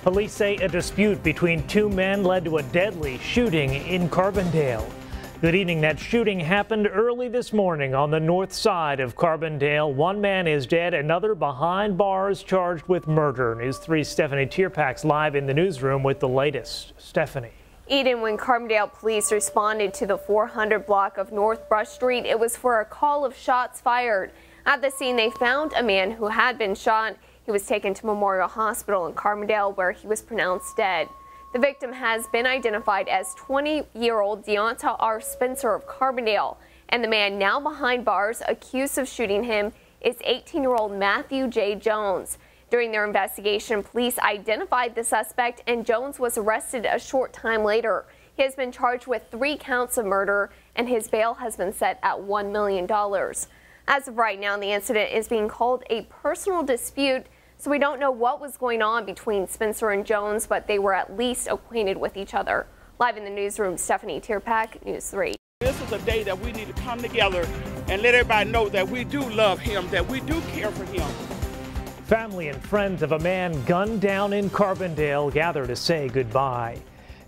Police say a dispute between two men led to a deadly shooting in Carbondale. Good evening. That shooting happened early this morning on the north side of Carbondale. One man is dead, another behind bars charged with murder. News 3's Stephanie Tierpak's live in the newsroom with the latest. Stephanie. Eden, when Carbondale police responded to the 400 block of North Brush Street, it was for a call of shots fired. At the scene, they found a man who had been shot. He was taken to Memorial Hospital in Carbondale, where he was pronounced dead. The victim has been identified as 20-year-old Deonte Spencer of Carbondale, and the man now behind bars accused of shooting him is 18-year-old Matthew J. Jones. During their investigation, police identified the suspect, and Jones was arrested a short time later. He has been charged with 3 counts of murder, and his bail has been set at $1 million. As of right now, the incident is being called a personal dispute, so we don't know what was going on between Spencer and Jones, but they were at least acquainted with each other. Live in the newsroom, Stephanie Tierpak, News 3. This is a day that we need to come together and let everybody know that we do love him, that we do care for him. Family and friends of a man gunned down in Carbondale gather to say goodbye.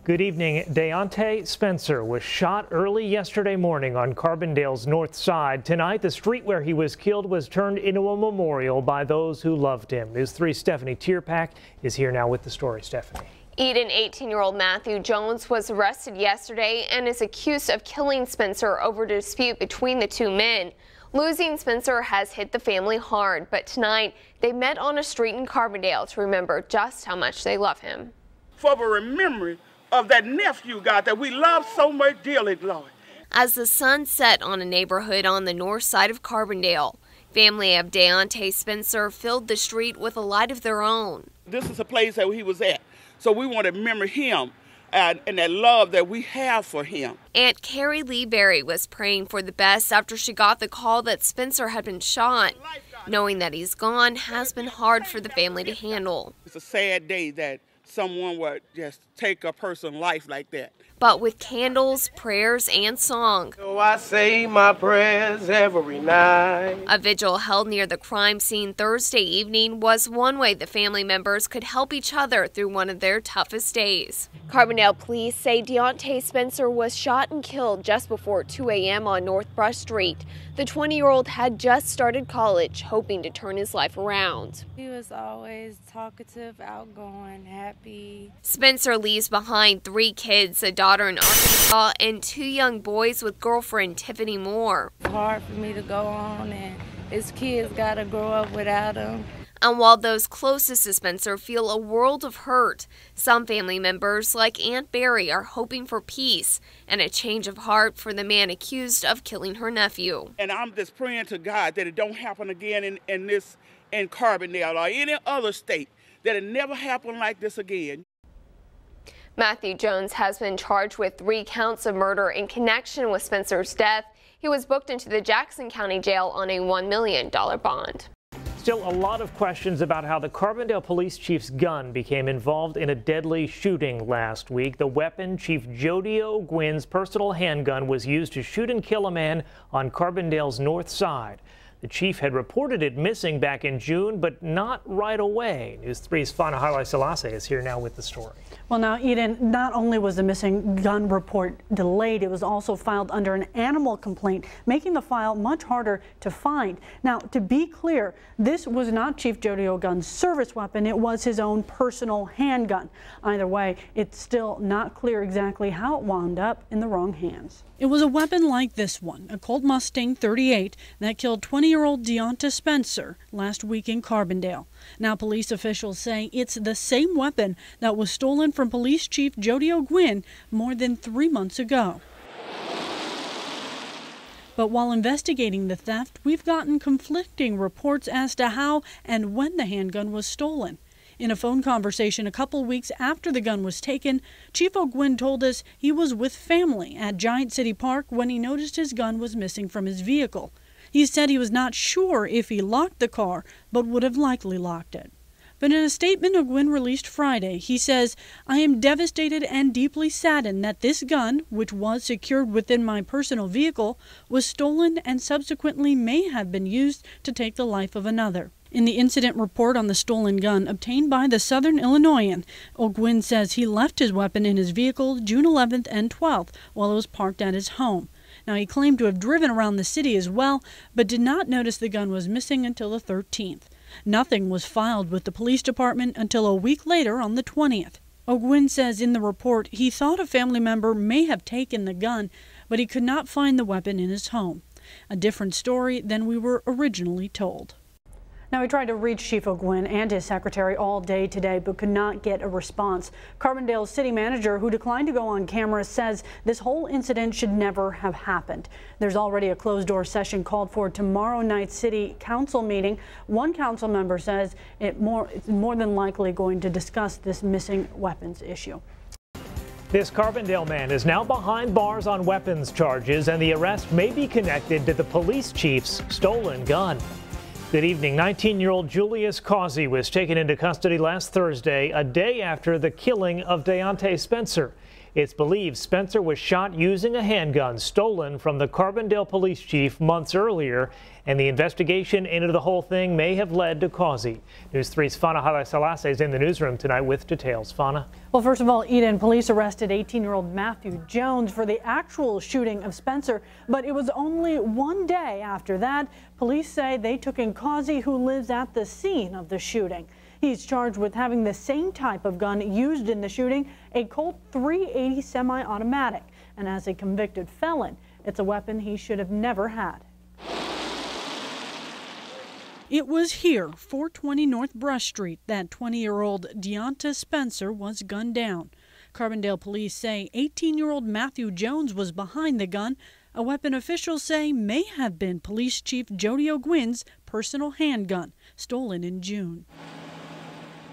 Good evening. Deonte Spencer was shot early yesterday morning on Carbondale's north side. Tonight, the street where he was killed was turned into a memorial by those who loved him. News 3's Stephanie Tierpak is here now with the story. Stephanie. Eden, 18-year-old Matthew Jones was arrested yesterday and is accused of killing Spencer over a dispute between the two men. Losing Spencer has hit the family hard, but tonight they met on a street in Carbondale to remember just how much they love him. For the remembering of that nephew, God, that we love so much dearly, Lord. As the sun set on a neighborhood on the north side of Carbondale, family of Deonte Spencer filled the street with a light of their own. This is a place that he was at, so we want to remember him and that love that we have for him. Aunt Carrie Lee Berry was praying for the best after she got the call that Spencer had been shot. Knowing that he's gone has been hard for the family to handle. It's a sad day that someone would just take a person's life like that. But with candles, prayers, and song, So I say my prayers every night. A vigil held near the crime scene Thursday evening was one way the family members could help each other through one of their toughest days. Carbondale police say Deonte Spencer was shot and killed just before 2 a.m. on North Brush Street. The 20-year-old had just started college, hoping to turn his life around. He was always talkative, outgoing, happy. Spencer leaves behind 3 kids, a daughter in Arkansas, and 2 young boys with girlfriend Tiffany Moore. It's hard for me to go on, and his kids got to grow up without him. And while those closest to Spencer feel a world of hurt, some family members, like Aunt Barry, are hoping for peace and a change of heart for the man accused of killing her nephew. And I'm just praying to God that it don't happen again in Carbondale or any other state, that it never happen like this again. Matthew Jones has been charged with 3 counts of murder in connection with Spencer's death. He was booked into the Jackson County Jail on a $1 million bond. Still a lot of questions about how the Carbondale police chief's gun became involved in a deadly shooting last week. The weapon, Chief Jody O'Gwynn's personal handgun, was used to shoot and kill a man on Carbondale's north side. The chief had reported it missing back in June, but not right away. News 3's Fana Haile Selassie is here now with the story. Well, now, Eden, not only was the missing gun report delayed, it was also filed under an animal complaint, making the file much harder to find. Now, to be clear, this was not Chief Jody O'Gunn's service weapon. It was his own personal handgun. Either way, it's still not clear exactly how it wound up in the wrong hands. It was a weapon like this one, a Colt Mustang 38, that killed 20-year-old Deonte Spencer last week in Carbondale. Now police officials say it's the same weapon that was stolen from Police Chief Jody O'Gwynn more than 3 months ago. But while investigating the theft, we've gotten conflicting reports as to how and when the handgun was stolen. In a phone conversation a couple weeks after the gun was taken, Chief O'Gwynn told us he was with family at Giant City Park when he noticed his gun was missing from his vehicle. He said he was not sure if he locked the car, but would have likely locked it. But in a statement O'Gwynn released Friday, he says, "I am devastated and deeply saddened that this gun, which was secured within my personal vehicle, was stolen and subsequently may have been used to take the life of another." In the incident report on the stolen gun obtained by the Southern Illinoisan, O'Gwin says he left his weapon in his vehicle June 11th and 12th while it was parked at his home. Now, he claimed to have driven around the city as well, but did not notice the gun was missing until the 13th. Nothing was filed with the police department until a week later on the 20th. O'Gwin says in the report he thought a family member may have taken the gun, but he could not find the weapon in his home. A different story than we were originally told. Now, we tried to reach Chief O'Gwin and his secretary all day today, but could not get a response. Carbondale's city manager, who declined to go on camera, says this whole incident should never have happened. There's already a closed-door session called for tomorrow night's city council meeting. One council member says it's more than likely going to discuss this missing weapons issue. This Carbondale man is now behind bars on weapons charges, and the arrest may be connected to the police chief's stolen gun. Good evening. 19-year-old Julius Causey was taken into custody last Thursday, a day after the killing of Deonte Spencer. It's believed Spencer was shot using a handgun stolen from the Carbondale police chief months earlier, and the investigation into the whole thing may have led to Causey. News 3's Fana Halai-Selassie is in the newsroom tonight with details. Fana? Well, first of all, Eden, police arrested 18-year-old Matthew Jones for the actual shooting of Spencer, but it was only one day after that. Police say they took in Causey, who lives at the scene of the shooting. He's charged with having the same type of gun used in the shooting, a Colt .380 semi-automatic. And as a convicted felon, it's a weapon he should have never had. It was here, 420 North Brush Street, that 20-year-old Deonte Spencer was gunned down. Carbondale police say 18-year-old Matthew Jones was behind the gun, a weapon officials say may have been Police Chief Jody O'Gwin's personal handgun, stolen in June.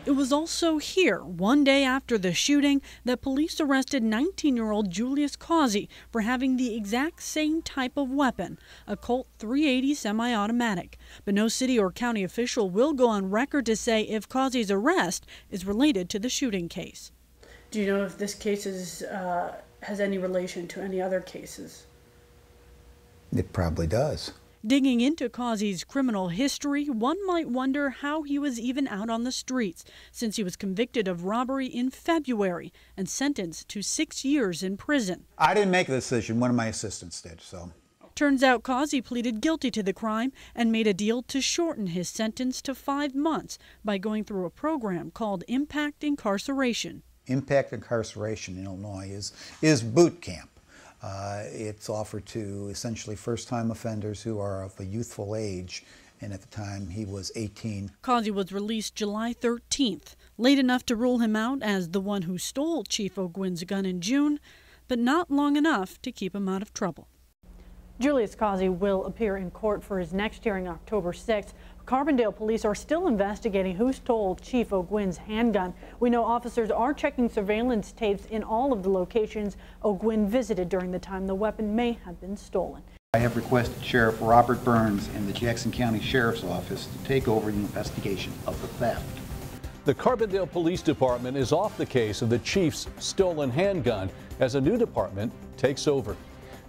It was also here, one day after the shooting, that police arrested 19-year-old Julius Causey for having the exact same type of weapon, a Colt .380 semi-automatic. But no city or county official will go on record to say if Causey's arrest is related to the shooting case. Do you know if this case has any relation to any other cases? It probably does. Digging into Causey's criminal history, one might wonder how he was even out on the streets, since he was convicted of robbery in February and sentenced to 6 years in prison. I didn't make the decision. One of my assistants did, so. Turns out Causey pleaded guilty to the crime and made a deal to shorten his sentence to 5 months by going through a program called Impact Incarceration. Impact Incarceration in Illinois is boot camp. It's offered to essentially first-time offenders who are of a youthful age, and at the time he was 18. Causey was released July 13th, late enough to rule him out as the one who stole Chief O'Gwin's gun in June, but not long enough to keep him out of trouble. Julius Causey will appear in court for his next hearing October 6th. Carbondale police are still investigating who stole Chief O'Gwin's handgun. We know officers are checking surveillance tapes in all of the locations O'Gwin visited during the time the weapon may have been stolen. I have requested Sheriff Robert Burns and the Jackson County Sheriff's Office to take over the investigation of the theft. The Carbondale Police Department is off the case of the chief's stolen handgun as a new department takes over.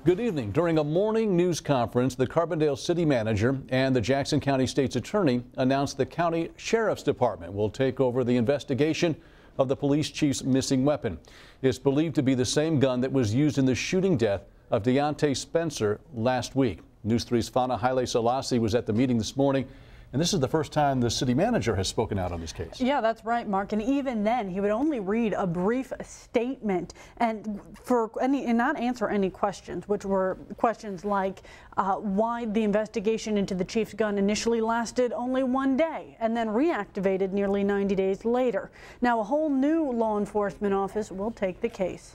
Good evening. During a morning news conference, the Carbondale City Manager and the Jackson County State's Attorney announced the County Sheriff's Department will take over the investigation of the police chief's missing weapon. It's believed to be the same gun that was used in the shooting death of Deonte Spencer last week. News 3's Fana Halai-Selassie was at the meeting this morning, and this is the first time the city manager has spoken out on this case. Yeah, that's right, Mark. And even then, he would only read a brief statement and not answer any questions, which were questions like why the investigation into the chief's gun initially lasted only 1 day and then reactivated nearly 90 days later. Now, a whole new law enforcement office will take the case.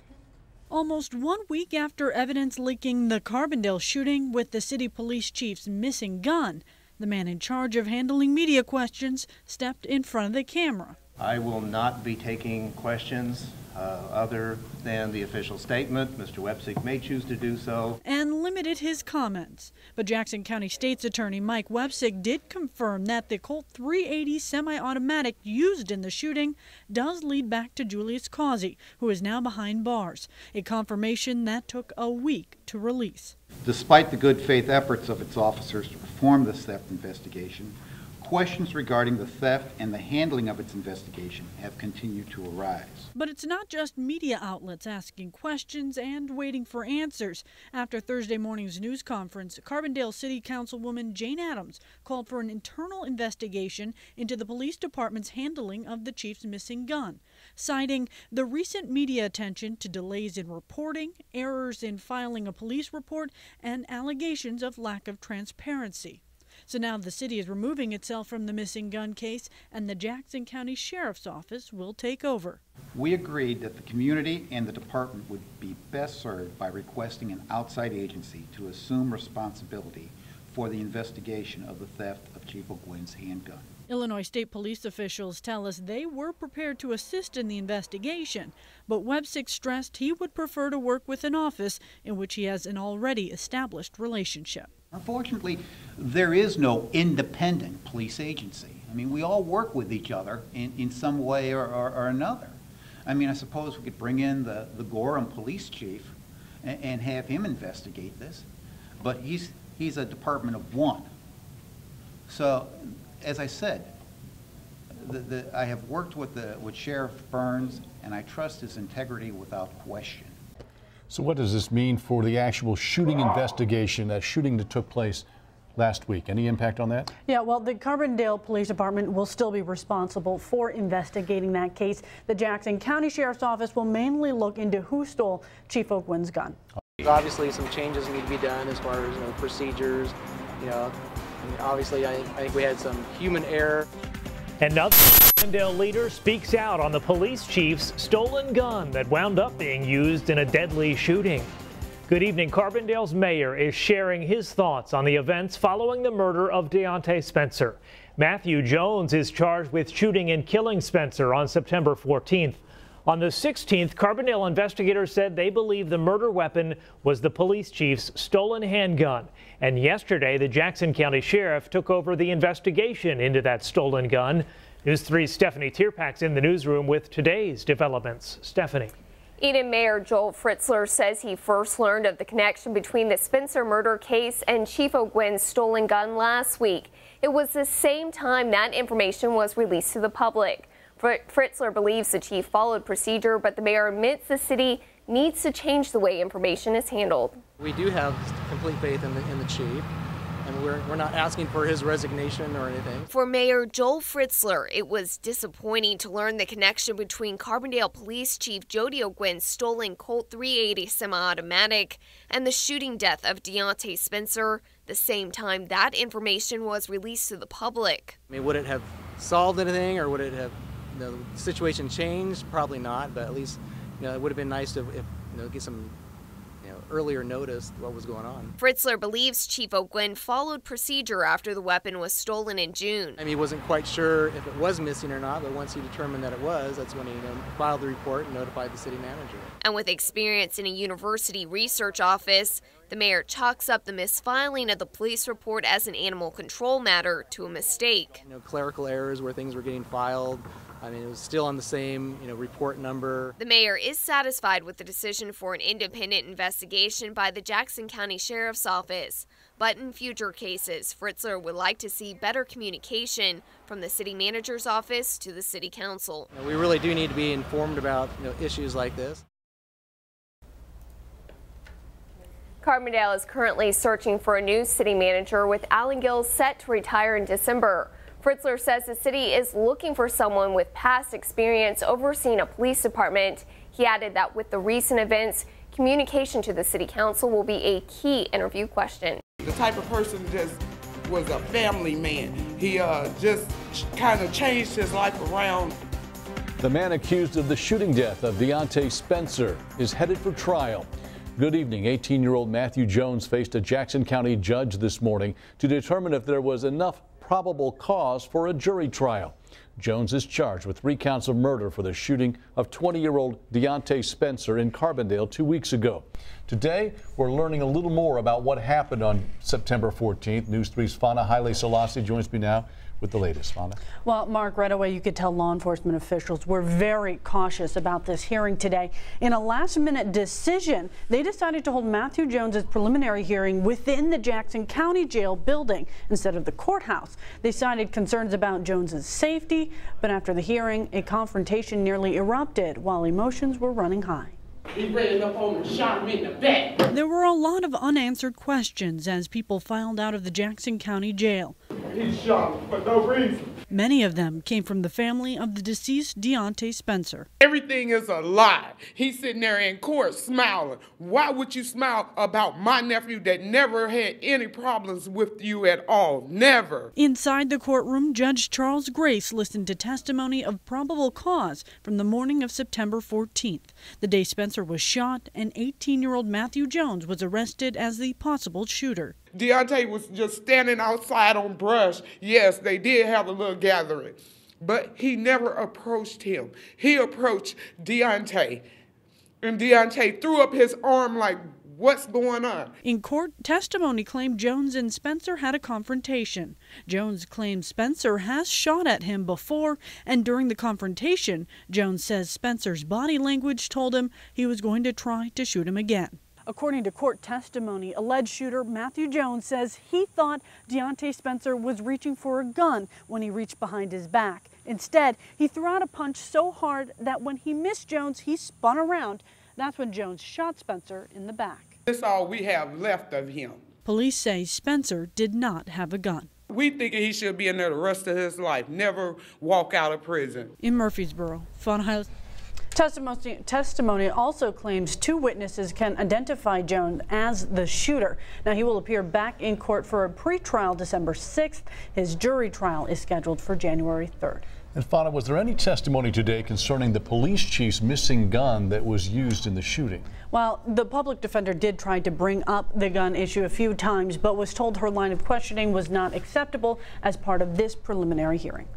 Almost 1 week after evidence linking the Carbondale shooting with the city police chief's missing gun, the man in charge of handling media questions stepped in front of the camera. I will not be taking questions other than the official statement. Mr. Websick may choose to do so. And limited his comments. But Jackson County State's Attorney Mike Websick did confirm that the Colt .380 semi-automatic used in the shooting does lead back to Julius Causey, who is now behind bars, a confirmation that took a week to release. Despite the good faith efforts of its officers to perform this theft investigation, questions regarding the theft and the handling of its investigation have continued to arise. But it's not just media outlets asking questions and waiting for answers. After Thursday morning's news conference, Carbondale City Councilwoman Jane Adams called for an internal investigation into the police department's handling of the chief's missing gun, citing the recent media attention to delays in reporting, errors in filing a police report, and allegations of lack of transparency. So now the city is removing itself from the missing gun case, and the Jackson County Sheriff's Office will take over. We agreed that the community and the department would be best served by requesting an outside agency to assume responsibility for the investigation of the theft of Chief O'Gwen's handgun. Illinois State Police officials tell us they were prepared to assist in the investigation, but Websick stressed he would prefer to work with an office in which he has an already established relationship. Unfortunately, there is no independent police agency. I mean, we all work with each other in some way or another. I mean, I suppose we could bring in the Gorham police chief and have him investigate this, but he's a department of one. So, as I said, I have worked with Sheriff Burns, and I trust his integrity without question. So what does this mean for the actual shooting investigation, that shooting that took place last week? Any impact on that? Yeah, well, the Carbondale Police Department will still be responsible for investigating that case. The Jackson County Sheriff's Office will mainly look into who stole Chief O'Gwen's gun. Obviously, some changes need to be done as far as procedures. Obviously, I think we had some human error. Another Carbondale leader speaks out on the police chief's stolen gun that wound up being used in a deadly shooting. Good evening. Carbondale's mayor is sharing his thoughts on the events following the murder of Deonte Spencer. Matthew Jones is charged with shooting and killing Spencer on September 14th. On the 16th, Carbondale investigators said they believe the murder weapon was the police chief's stolen handgun. And yesterday, the Jackson County Sheriff took over the investigation into that stolen gun. News 3's Stephanie Tierpak's in the newsroom with today's developments. Stephanie. Eden Mayor Joel Fritzler says he first learned of the connection between the Spencer murder case and Chief O'Gwen's stolen gun last week. It was the same time that information was released to the public. Fritzler believes the chief followed procedure, but the mayor admits the city needs to change the way information is handled. We do have complete faith in the chief, and we're not asking for his resignation or anything. For Mayor Joel Fritzler, it was disappointing to learn the connection between Carbondale Police Chief Jody O'Gwen's stolen Colt 380 semi-automatic and the shooting death of Deonte Spencer, the same time that information was released to the public. I mean, would it have solved anything, or would it have the situation changed? Probably not, but at least it would have been nice to get some earlier notice what was going on. Fritzler believes Chief O'Gwen followed procedure after the weapon was stolen in June. I mean, he wasn't quite sure if it was missing or not, but once he determined that it was, that's when he filed the report and notified the city manager. And with experience in a university research office, the mayor chalks up the misfiling of the police report as an animal control matter to a mistake. Clerical errors where things were getting filed. I mean, it was still on the same, report number. The mayor is satisfied with the decision for an independent investigation by the Jackson County Sheriff's Office. But in future cases, Fritzler would like to see better communication from the city manager's office to the city council. We really do need to be informed about, issues like this. Carbondale is currently searching for a new city manager, with Alan Gills set to retire in December. Fritzler says the city is looking for someone with past experience overseeing a police department. He added that with the recent events, communication to the city council will be a key interview question. The type of person just was a family man. He just kind of changed his life around. The man accused of the shooting death of Deonte Spencer is headed for trial. Good evening. 18-year-old Matthew Jones faced a Jackson County judge this morning to determine if there was enough probable cause for a jury trial. Jones is charged with 3 counts of murder for the shooting of 20-year-old Deonte Spencer in Carbondale 2 weeks ago. Today, we're learning a little more about what happened on September 14th. News 3's Fana Haile Selassie joins me now with the latest. Fonda. Well, Mark, right away you could tell law enforcement officials were very cautious about this hearing today. In a last-minute decision, they decided to hold Matthew Jones's preliminary hearing within the Jackson County Jail building instead of the courthouse. They cited concerns about Jones's safety, but after the hearing, a confrontation nearly erupted while emotions were running high. He ran up on me and shot me in the back. There were a lot of unanswered questions as people filed out of the Jackson County Jail. He shot me for no reason. Many of them came from the family of the deceased Deonte Spencer. Everything is a lie. He's sitting there in court smiling. Why would you smile about my nephew that never had any problems with you at all? Never. Inside the courtroom, Judge Charles Grace listened to testimony of probable cause from the morning of September 14th, the day Spencer was shot, and 18-year-old Matthew Jones was arrested as the possible shooter. Deonte was just standing outside on brush. Yes, they did have a little gathering, but he never approached him. He approached Deonte, and Deonte threw up his arm like, what's going on? In court, testimony claimed Jones and Spencer had a confrontation. Jones claims Spencer has shot at him before, and during the confrontation, Jones says Spencer's body language told him he was going to try to shoot him again. According to court testimony, alleged shooter Matthew Jones says he thought Deonte Spencer was reaching for a gun when he reached behind his back. Instead, he threw out a punch so hard that when he missed Jones, he spun around. That's when Jones shot Spencer in the back. That's all we have left of him. Police say Spencer did not have a gun. We think he should be in there the rest of his life, never walk out of prison. In Murfreesboro, Fawn. Testimony also claims two witnesses can identify Jones as the shooter. Now, he will appear back in court for a pretrial December 6th. His jury trial is scheduled for January 3rd. And Fauna, was there any testimony today concerning the police chief's missing gun that was used in the shooting? Well, the public defender did try to bring up the gun issue a few times, but was told her line of questioning was not acceptable as part of this preliminary hearing.